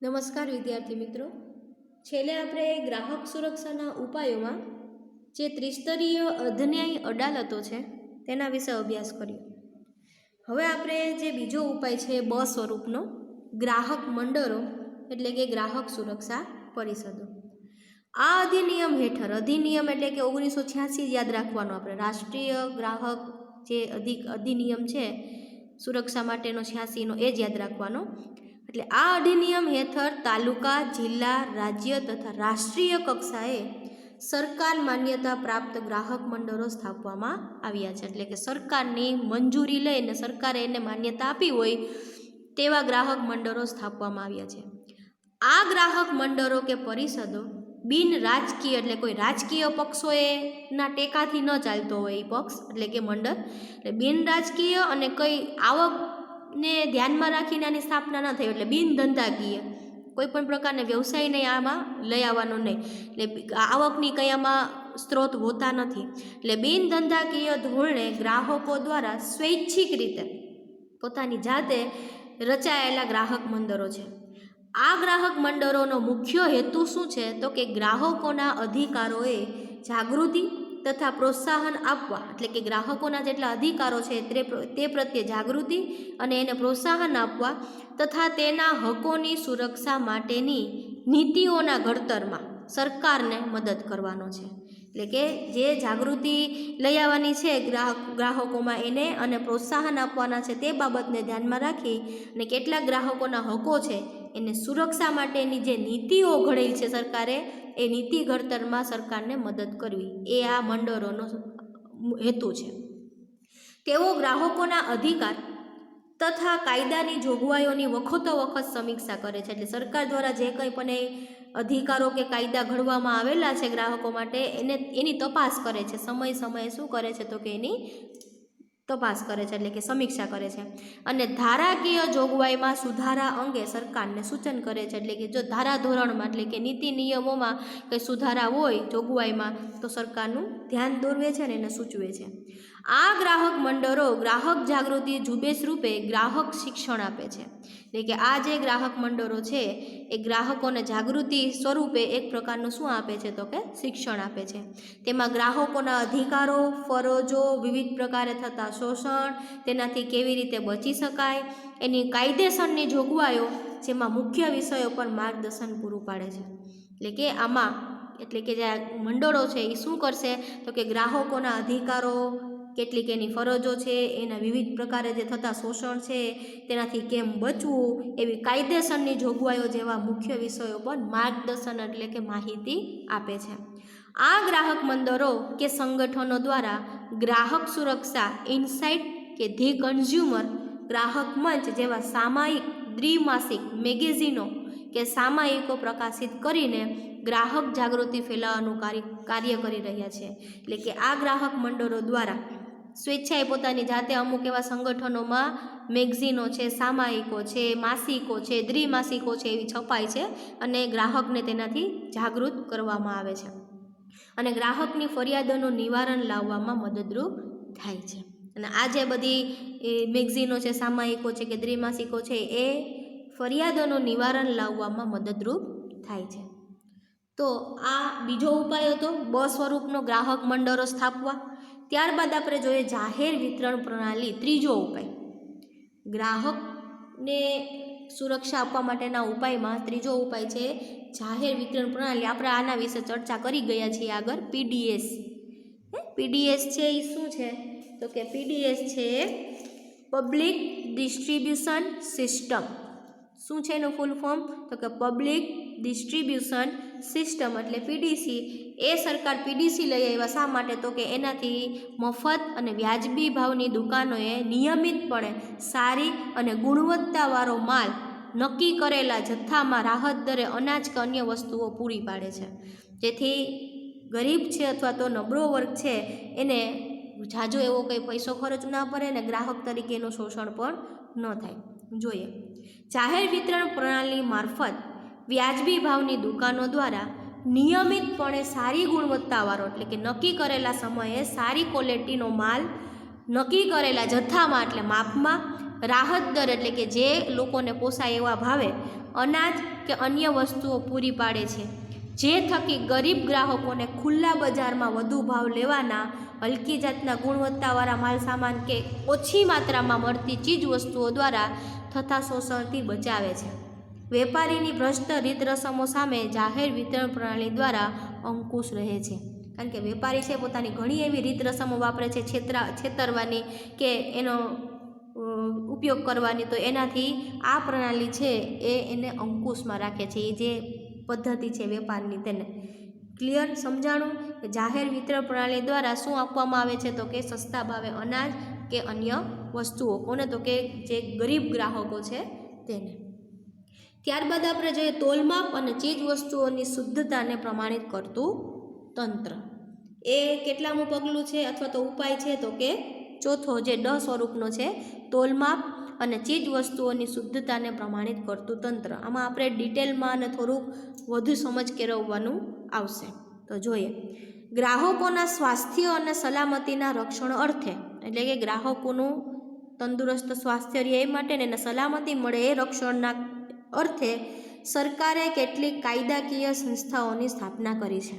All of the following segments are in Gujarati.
નમસ્કાર વિદ્યાર્થી મિત્રો, છેલ્લે આપણે ગ્રાહક સુરક્ષાના ઉપાયોમાં જે ત્રિસ્તરીય અધન્યાયી અદાલતો છે તેના વિશે અભ્યાસ કર્યો. હવે આપણે જે બીજો ઉપાય છે બ સ્વરૂપનો ગ્રાહક મંડળો એટલે કે ગ્રાહક સુરક્ષા પરિષદો. આ અધિનિયમ હેઠળ, અધિનિયમ એટલે કે 1986 યાદ રાખવાનો, આપણે રાષ્ટ્રીય ગ્રાહક જે અધિનિયમ છે સુરક્ષા માટેનો 86નો એ જ યાદ રાખવાનો. એટલે આ અધિનિયમ હેઠળ તાલુકા, જિલ્લા, રાજ્ય તથા રાષ્ટ્રીય કક્ષાએ સરકાર માન્યતા પ્રાપ્ત ગ્રાહક મંડળો સ્થાપવામાં આવ્યા છે. એટલે કે સરકારની મંજૂરી લઈને સરકારે એને માન્યતા આપી હોય તેવા ગ્રાહક મંડળો સ્થાપવામાં આવ્યા છે. આ ગ્રાહક મંડળો કે પરિષદો બિન રાજકીય એટલે કોઈ રાજકીય પક્ષોના ટેકાથી ન ચાલતો હોય એ પક્ષ એટલે કે મંડળ, એટલે બિન રાજકીય અને કઈ આવકને ધ્યાનમાં રાખીને આની સ્થાપના ન થઈ, એટલે બિન ધંધાકીય કોઈ પણ પ્રકારના વ્યવસાયને આમાં લઈ આવવાનો નહીં, એટલે આવકની કંઈ આમાં સ્ત્રોત હોતા નથી. એટલે બિન ધંધાકીય ધોરણે ગ્રાહકો દ્વારા સ્વૈચ્છિક રીતે પોતાની જાતે રચાયેલા ગ્રાહક મંડળો છે. આ ગ્રાહક મંડળોનો મુખ્ય હેતુ શું છે તો કે ગ્રાહકોના અધિકારોએ જાગૃતિ તથા પ્રોત્સાહન આપવા, એટલે કે ગ્રાહકોના જેટલા અધિકારો છે તે પ્રત્યે જાગૃતિ અને એને પ્રોત્સાહન આપવા તથા તેના હકોની સુરક્ષા માટેની નીતિઓના ઘડતરમાં સરકારને મદદ કરવાનો છે. એટલે કે જે જાગૃતિ લઈ આવવાની છે ગ્રાહકોમાં એને અને પ્રોત્સાહન આપવાના છે તે બાબતને ધ્યાનમાં રાખી અને કેટલાક ગ્રાહકોના હકો છે એને સુરક્ષા માટેની જે નીતિઓ ઘડેલ છે સરકારે, એ નીતિ ઘડતરમાં સરકારને મદદ કરવી એ આ મંડળોનો હેતુ છે. તેઓ ગ્રાહકોના અધિકાર તથા કાયદાની જોગવાઈઓની વખતો વખત સમીક્ષા કરે છે. એટલે સરકાર દ્વારા જે કંઈ પણ અધિકારો કે કાયદા ઘડવામાં આવેલા છે ગ્રાહકો માટે એની તપાસ કરે છે. સમયે શું કરે છે તો કે એની તપાસ કરે છે, એટલે કે સમીક્ષા કરે છે. અને ધારાકીય જોગવાઈમાં સુધારા અંગે સરકારને સૂચન કરે છે. એટલે કે જો ધારાધોરણમાં એટલે કે નીતિ નિયમોમાં કંઈ સુધારા હોય જોગવાઈમાં તો સરકારનું ધ્યાન દોરવે છે અને એને સૂચવે છે. આ ગ્રાહક મંડળો ગ્રાહક જાગૃતિ ઝુંબેશ રૂપે ગ્રાહક શિક્ષણ આપે છે. એટલે કે આ જે ગ્રાહક મંડળો છે એ ગ્રાહકોને જાગૃતિ સ્વરૂપે એક પ્રકારનું શું આપે છે તો કે શિક્ષણ આપે છે. તેમાં ગ્રાહકોના અધિકારો, ફરજો, વિવિધ પ્રકારે થતા શોષણ, તેનાથી કેવી રીતે બચી શકાય, એની કાયદેસરની જોગવાઈઓ, જેમાં મુખ્ય વિષયો પર માર્ગદર્શન પૂરું પાડે છે. એટલે કે આમાં એટલે કે જે મંડળો છે એ શું કરશે તો કે ગ્રાહકોના અધિકારો, કેટલીક એની ફરજો છે, એના વિવિધ પ્રકારે જે થતા શોષણ છે તેનાથી કેમ બચવું, એવી કાયદેસરની જોગવાઈઓ જેવા મુખ્ય વિષયો પર માર્ગદર્શન એટલે કે માહિતી આપે છે. આ ગ્રાહક મંડળો કે સંગઠનો દ્વારા ગ્રાહક સુરક્ષા ઇનસાઇટ કે ધી કન્ઝ્યુમર, ગ્રાહક મંચ જેવા સામાયિક, દ્વિમાસિક મેગેઝિનો કે સામાયિકો પ્રકાશિત કરીને ગ્રાહક જાગૃતિ ફેલાવવાનું કાર્ય કરી રહ્યા છે. એટલે કે આ ગ્રાહક મંડળો દ્વારા સ્વેચ્છાએ પોતાની જાતે અમુક એવા સંગઠનોમાં મેગઝીનો છે, સામાયિકો છે, માસિકો છે, દ્વિમાસિકો છે એવી છપાય છે અને ગ્રાહકને તેનાથી જાગૃત કરવામાં આવે છે અને ગ્રાહકની ફરિયાદોનું નિવારણ લાવવામાં મદદરૂપ થાય છે. અને આ જે બધી મેગઝીનો છે, સામાયિકો છે કે દ્વિમાસિકો છે એ ફરિયાદોનું નિવારણ લાવવામાં મદદરૂપ થાય છે. તો આ બીજો ઉપાય હતો બ સ્વરૂપનો ગ્રાહક મંડળો સ્થાપવા. ત્યારબાદ આપણે જોઈએ જાહેર વિતરણ પ્રણાલી, ત્રીજો ઉપાય. ગ્રાહકને સુરક્ષા આપવા માટેના ઉપાયમાં ત્રીજો ઉપાય છે જાહેર વિતરણ પ્રણાલી. આપણે આના વિશે ચર્ચા કરી ગયા છીએ આગળ. પીડીએસ છે એ શું છે તો કે પીડીએસ છે પબ્લિક ડિસ્ટ્રીબ્યુશન સિસ્ટમ. શું છે એનું ફૂલ ફોર્મ તો કે પબ્લિક ડિસ્ટ્રીબ્યુશન સિસ્ટમ, એટલે પીડીસી. એ સરકાર પીડીસી લઈ આવ્યા શા માટે તો કે એનાથી મફત અને વ્યાજબી ભાવની દુકાનોએ નિયમિતપણે સારી અને ગુણવત્તાવાળો માલ નક્કી કરેલા જથ્થામાં રાહત દરે અનાજ કે અન્ય વસ્તુઓ પૂરી પાડે છે, જેથી ગરીબ છે અથવા તો નબળો વર્ગ છે એને ઝાઝો એવો કંઈ પૈસો ખર્ચ ના પડે ને ગ્રાહક તરીકે એનું શોષણ પણ ન થાય. જોઈએ જાહેર વિતરણ પ્રણાલી મારફત વ્યાજબી ભાવની દુકાનો દ્વારા નિયમિતપણે સારી ગુણવત્તાવાળો એટલે કે નક્કી કરેલા સમયે સારી ક્વોલિટીનો માલ નક્કી કરેલા જથ્થામાં એટલે માપમાં રાહત દર એટલે કે જે લોકોને પોસાય એવા ભાવે અનાજ કે અન્ય વસ્તુઓ પૂરી પાડે છે, જે થકી ગરીબ ગ્રાહકોને ખુલ્લા બજારમાં વધુ ભાવ લેવાના, હલકી જાતના ગુણવત્તાવાળા માલ સામાન કે ઓછી માત્રામાં મળતી ચીજ વસ્તુઓ દ્વારા થતા શોષણથી બચાવે છે. વેપારીની ભ્રષ્ટ રીત રસમો સામે જાહેર વિતરણ પ્રણાલી દ્વારા અંકુશ રહે છે. કારણ કે વેપારી છે પોતાની ઘણી એવી રીત રસમો વાપરે છે છેતરવાની કે એનો ઉપયોગ કરવાની, તો એનાથી આ પ્રણાલી છે એને અંકુશમાં રાખે છે. એ જે પદ્ધતિ છે વેપારની તેને ક્લિયર સમજાણું કે જાહેર વિતરણ પ્રણાલી દ્વારા શું આપવામાં આવે છે, તો કે સસ્તા ભાવે અનાજ કે અન્ય વસ્તુઓ કોને, તો કે જે ગરીબ ગ્રાહકો છે તેને. ત્યારબાદ આપણે જોઈએ તોલમાપ અને ચીજ વસ્તુઓની શુદ્ધતાને પ્રમાણિત કરતું તંત્ર. એ કેટલામું પગલું છે અથવા તો ઉપાય છે, તો કે ચોથો જે ડ સ્વરૂપનો છે, તોલમાપ અને ચીજ વસ્તુઓની શુદ્ધતાને પ્રમાણિત કરતું તંત્ર. આમાં આપણે ડિટેલમાં અને થોડુંક વધુ સમજ કેળવવાનું આવશે. તો જોઈએ ગ્રાહકોના સ્વાસ્થ્ય અને સલામતીના રક્ષણ અર્થે, એટલે કે ગ્રાહકોનું તંદુરસ્ત સ્વાસ્થ્ય રહે એ માટે ને સલામતી મળે એ રક્ષણના અર્થે સરકારે કેટલીક કાયદાકીય સંસ્થાઓની સ્થાપના કરી છે,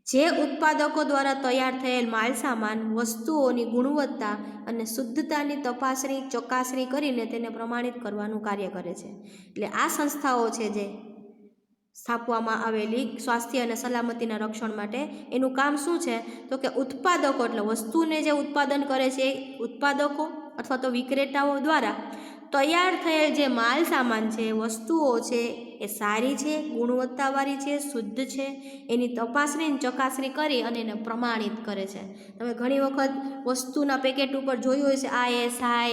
જે ઉત્પાદકો દ્વારા તૈયાર થયેલ માલસામાન વસ્તુઓની ગુણવત્તા અને શુદ્ધતાની તપાસણી ચકાસણી કરીને તેને પ્રમાણિત કરવાનું કાર્ય કરે છે. એટલે આ સંસ્થાઓ છે જે સ્થાપવામાં આવેલી સ્વાસ્થ્ય અને સલામતીના રક્ષણ માટે, એનું કામ શું છે, તો કે ઉત્પાદકો એટલે વસ્તુને જે ઉત્પાદન કરે છે એ ઉત્પાદકો અથવા તો વિક્રેતાઓ દ્વારા તૈયાર થયેલ જે માલ સામાન છે, વસ્તુઓ છે એ સારી છે, ગુણવત્તાવાળી છે, શુદ્ધ છે, એની તપાસણી અને ચકાસણી કરી અને એને પ્રમાણિત કરે છે. તમે ઘણી વખત વસ્તુના પેકેટ ઉપર જોયું હોય છે ISI,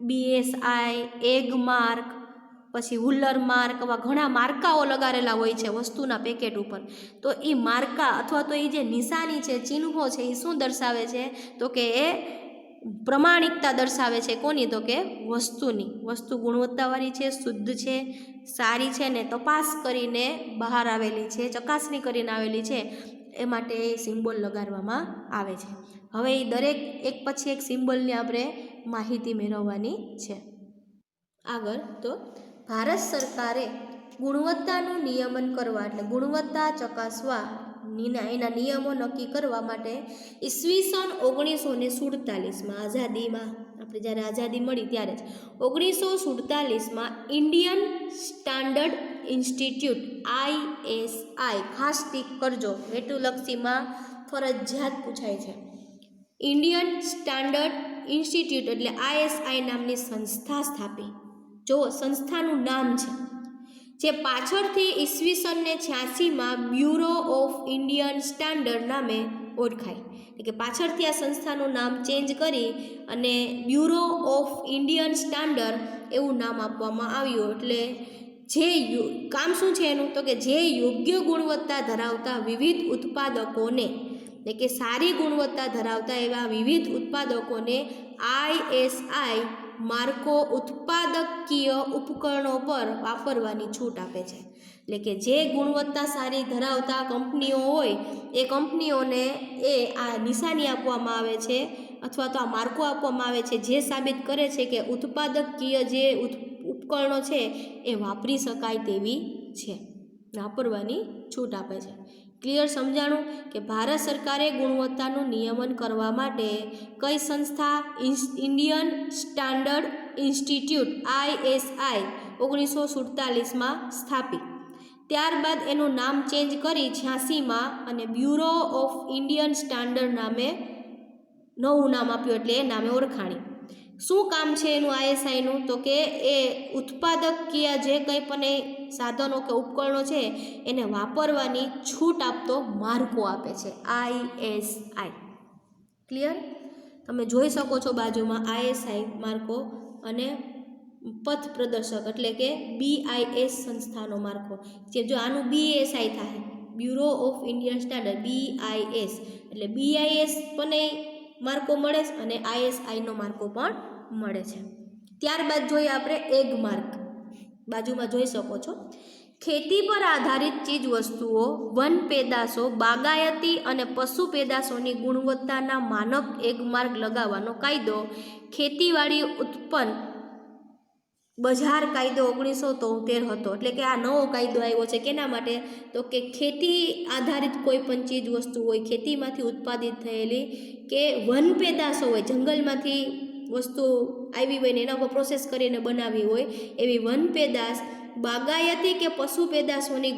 BSI, એગ માર્ક, પછી હુલર માર્ક, આવા ઘણા માર્કાઓ લગાડેલા હોય છે વસ્તુના પેકેટ ઉપર. તો એ માર્કા અથવા તો એ જે નિશાની છે, ચિહ્નો છે, એ શું દર્શાવે છે, તો કે એ પ્રમાણિકતા દર્શાવે છે. કોની, તો કે વસ્તુની. વસ્તુ ગુણવત્તાવાળી છે, શુદ્ધ છે, સારી છે ને તપાસ કરીને બહાર આવેલી છે, ચકાસણી કરીને આવેલી છે, એ માટે એ સિમ્બોલ લગાડવામાં આવે છે. હવે એ દરેક એક પછી એક સિમ્બોલની આપણે માહિતી મેળવવાની છે. આગળ તો ભારત સરકારે ગુણવત્તાનું નિયમન કરવા એટલે ગુણવત્તા ચકાસવા એના નિયમો નક્કી કરવા માટે ઈસવીસન 1947માં આઝાદીમાં આપણે જ્યારે આઝાદી મળી ત્યારે જ 1947માં ઇન્ડિયન સ્ટાન્ડર્ડ ઇન્સ્ટિટ્યૂટ ISI, ખાસ ટીક કરજો હેતુલક્ષીમાં ફરજિયાત પૂછાય છે. ઇન્ડિયન સ્ટાન્ડર્ડ ઇન્સ્ટિટ્યૂટ એટલે ISI નામની સંસ્થા સ્થાપી. જો સંસ્થાનું નામ છે જે પાછળથી ઈસવીસનને 86માં બ્યુરો ઓફ ઇન્ડિયન સ્ટાન્ડર્ડ નામે ઓળખાય. એટલે કે પાછળથી આ સંસ્થાનું નામ ચેન્જ કરી અને બ્યુરો ઓફ ઇન્ડિયન સ્ટાન્ડર્ડ એવું નામ આપવામાં આવ્યું. એટલે જે કામ શું છે એનું, તો કે જે યોગ્ય ગુણવત્તા ધરાવતા વિવિધ ઉત્પાદકોને, એટલે કે સારી ગુણવત્તા ધરાવતા એવા વિવિધ ઉત્પાદકોને ISI માર્કો ઉત્પાદકીય ઉપકરણો પર વાપરવાની છૂટ આપે છે. એટલે કે જે ગુણવત્તા સારી ધરાવતા કંપનીઓ હોય એ કંપનીઓને આ નિશાની આપવામાં આવે છે અથવા તો આ માર્કો આપવામાં આવે છે, જે સાબિત કરે છે કે ઉત્પાદકીય જે ઉપકરણો છે એ વાપરી શકાય તેવી છે, વાપરવાની છૂટ આપે છે. ક્લિયર સમજાણું કે ભારત સરકારે ગુણવત્તાનું નિયમન કરવા માટે કઈ સંસ્થા, ઇન્ડિયન સ્ટાન્ડર્ડ ઇન્સ્ટિટ્યૂટ ISI 1947માં સ્થાપી. ત્યારબાદ એનું નામ ચેન્જ કરી 86માં અને બ્યુરો ઓફ ઇન્ડિયન સ્ટાન્ડર્ડ નામે નવું નામ આપ્યું, એટલે એ નામે ઓળખાણી. શું કામ છે એનું ISIનું, તો કે એ ઉત્પાદકીય જે કંઈ પણ એ સાધનો કે ઉપકરણો છે એને વાપરવાની છૂટ આપતો માર્કો આપે છે ISI. ક્લિયર? તમે જોઈ શકો છો બાજુમાં ISI માર્કો અને પથ પ્રદર્શક એટલે કે BIS સંસ્થાનો માર્કો. જે જો આનું BSI થાય, bureau of Indian standard BIS, એટલે BIS પણ માર્કો મળે છે અને ISIનો માર્કો પણ મળે છે. ત્યારબાદ જોઈએ આપણે એગ માર્ક. બાજુમાં જોઈ શકો છો. ખેતી પર આધારિત ચીજ વસ્તુઓ, વન પેદાશો, બાગાયતી અને પશુ પેદાશોની ગુણવત્તાના માનક એગ માર્ક લગાવવાનો કાયદો ખેતીવાડી ઉત્પન્ન બજાર કાયદો 1973 હતો. એટલે કે આ નવો કાયદો આવ્યો છે કેના માટે? તો કે ખેતી આધારિત કોઈ પણ ચીજ વસ્તુ હોય, ખેતીમાંથી ઉત્પાદિત થયેલી કે વન પેદાશો હોય, જંગલમાંથી વસ્તુ આવી હોય ને એના ઉપર પ્રોસેસ કરીને બનાવી હોય એવી વન પેદાશ, બાગાયતી કે પશુ પેદાશોની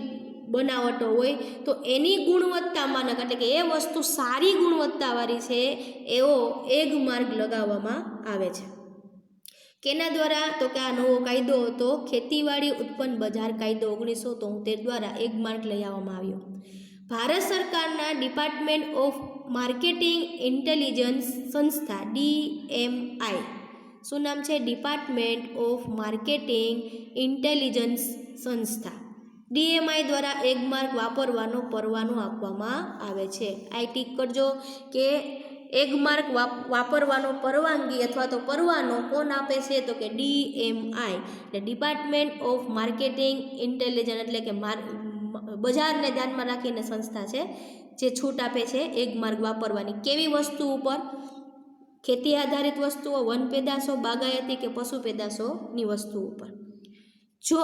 બનાવટો હોય તો એની ગુણવત્તા માનક, એટલે કે એ વસ્તુ સારી ગુણવત્તાવાળી છે એવો એગ માર્ક લગાવવામાં આવે છે. કેના દ્વારા? તો કે આ નવો કાયદો હતો ખેતીવાડી ઉત્પન્ન બજાર કાયદો 1973 દ્વારા એગ માર્ક લઈ આવવામાં આવ્યો. ભારત સરકારના ડિપાર્ટમેન્ટ ઓફ માર્કેટિંગ ઇન્ટેલિજન્સ સંસ્થા DMI, શું નામ છે? ડિપાર્ટમેન્ટ ઓફ માર્કેટિંગ ઇન્ટેલિજન્સ સંસ્થા DMI દ્વારા એગ માર્ક વાપરવાનો પરવાનો આપવામાં આવે છે. આ ટીક કરજો કે એગ માર્ક વાપરવાનો પરવાનગી અથવા તો પરવાનો કોણ આપે છે? તો કે DMI, એટલે ડિપાર્ટમેન્ટ ઓફ માર્કેટિંગ ઇન્ટેલિજન્સ, એટલે કે બજારને ધ્યાનમાં રાખીને સંસ્થા છે જે છૂટ આપે છે એગ માર્ક વાપરવાની. કેવી વસ્તુ ઉપર? ખેતી આધારિત વસ્તુઓ, વન પેદાશો, બાગાયતી કે પશુ પેદાશોની વસ્તુ ઉપર. જો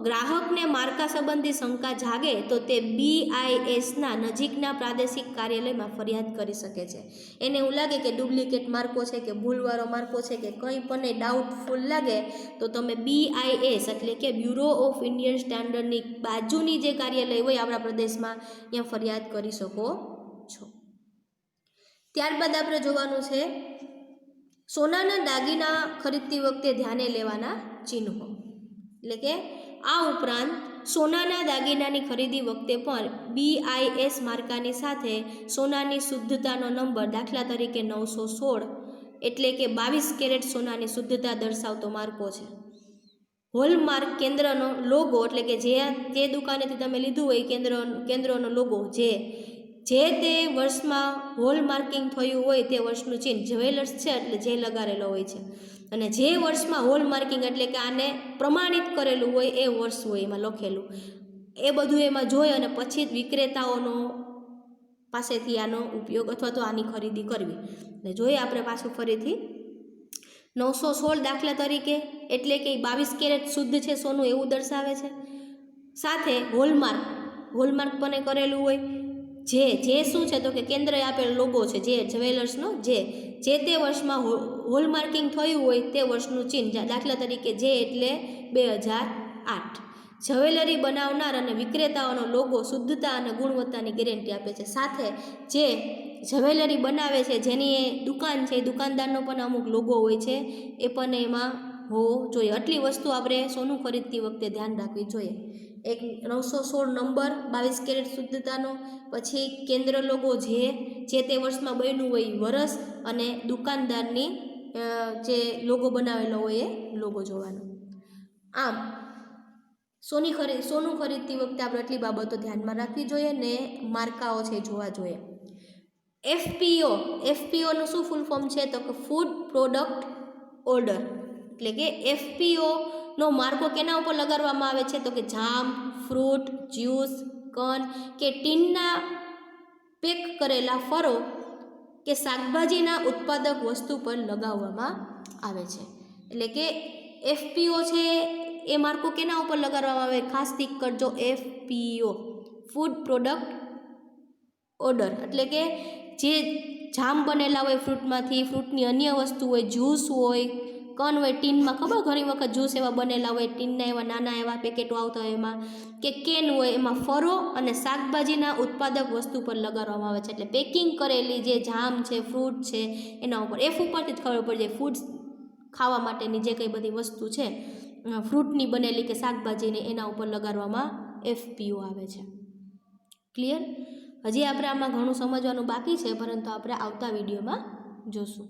ગ્રાહકને માર્કા સંબંધી શંકા જાગે તો તે BISના નજીકના પ્રાદેશિક કાર્યાલયમાં ફરિયાદ કરી શકે છે. એને એવું લાગે કે ડુપ્લિકેટ માર્કો છે કે ભૂલવાળો માર્કો છે કે કંઈ પણ ડાઉટફુલ લાગે તો તમે BIS, એટલે કે બ્યુરો ઓફ ઇન્ડિયન સ્ટાન્ડર્ડની બાજુની જે કાર્યાલય હોય આપણા પ્રદેશમાં ત્યાં ફરિયાદ કરી શકો છો. ત્યારબાદ આપણે જોવાનું છે સોનાના દાગીના ખરીદતી વખતે ધ્યાને લેવાના ચિહ્નો. એટલે કે આ ઉપરાંત સોનાના દાગીનાની ખરીદી વખતે પણ BIS માર્કાની સાથે સોનાની શુદ્ધતાનો નંબર, દાખલા તરીકે 916, એટલે કે 22 કેરેટ સોનાની શુદ્ધતા દર્શાવતો માર્કો છે. હોલમાર્ક કેન્દ્રનો લોગો, એટલે કે જે દુકાનેથી તમે લીધું હોય કેન્દ્રનો લોગો, જે તે વર્ષમાં હોલમાર્કિંગ થયું હોય તે વર્ષનું ચિહ્ન. જ્વેલર્સ છે એટલે જે લગાડેલો હોય છે, અને જે વર્ષમાં હોલમાર્કિંગ એટલે કે આને પ્રમાણિત કરેલું હોય એ વર્ષ હોય એમાં લખેલું, એ બધું એમાં જોઈ અને પછી જ વિક્રેતાઓનો પાસેથી આનો ઉપયોગ અથવા તો આની ખરીદી કરવી. એટલે જોઈએ આપણે પાછું ફરીથી 916 દાખલા તરીકે, એટલે કે 22 કેરેટ શુદ્ધ છે સોનું એવું દર્શાવે છે. સાથે હોલમાર્ક પણ કરેલું હોય. જે શું છે? તો કે કેન્દ્રએ આપેલો લોગો છે, જે જ્વેલર્સનો, જે તે વર્ષમાં હોલમાર્કિંગ થયું હોય તે વર્ષનું ચિહ્ન, દાખલા તરીકે જે એટલે 2008. જ્વેલરી બનાવનાર અને વિક્રેતાઓનો લોગો શુદ્ધતા અને ગુણવત્તાની ગેરંટી આપે છે. સાથે જે જ્વેલરી બનાવે છે જેની એ દુકાન છે એ દુકાનદારનો પણ અમુક લોગો હોય છે, એ પણ એમાં હોવો જોઈએ. આટલી વસ્તુ આપણે સોનું ખરીદતી વખતે ધ્યાન રાખવી જોઈએ. એક 916 નંબર, 22 કેરેટ શુદ્ધતાનો, પછી કેન્દ્ર લોગો જે તે વર્ષમાં બન્યું હોય વર્ષ, અને દુકાનદારની જે લોગો બનાવેલો હોય એ લોગો જોવાનો. આમ સોનું ખરીદતી વખતે આપણે આટલી બાબતો ધ્યાનમાં રાખવી જોઈએ ને માર્કાઓ છે જોવા જોઈએ. FPOનું શું ફૂલ ફોર્મ છે? તો કે ફૂડ પ્રોડક્ટ ઓર્ડર, એટલે કે FPOનો માર્કો કેના ઉપર લગાડવામાં આવે છે? તો કે જામ, ફ્રૂટ, જ્યુસ, કન કે ટીનના પેક કરેલા ફળો કે શાકભાજીના ઉત્પાદક વસ્તુ પર લગાવવામાં આવે છે. એટલે કે FPO છે એ માર્કો કેના ઉપર લગાડવામાં આવે? ખાસ ટીક કરજો, FPO, ફૂડ પ્રોડક્ટ ઓર્ડર, એટલે કે જે જામ બનેલા હોય ફ્રૂટમાંથી, ફ્રૂટની અન્ય વસ્તુ હોય, જ્યુસ હોય, કન હોય, ટીનમાં ખબર ઘણી વખત જ્યુસ એવા બનેલા હોય, ટીનના એવા નાના એવા પેકેટો આવતા હોય એમાં, કે કેન હોય, એમાં ફળો અને શાકભાજીના ઉત્પાદક વસ્તુ પર લગાડવામાં આવે છે. એટલે પેકિંગ કરેલી જે જામ છે, ફ્રૂટ છે, એના ઉપર F ઉપરથી જ ખબર પડી જાય. ફૂડ ખાવા માટેની જે કંઈ બધી વસ્તુ છે ફ્રૂટની બનેલી કે શાકભાજીની, એના ઉપર લગાડવામાં FPO આવે છે. ક્લિયર? હજી આપણે આમાં ઘણું સમજવાનું બાકી છે, પરંતુ આપણે આવતા વિડીયોમાં જોશું.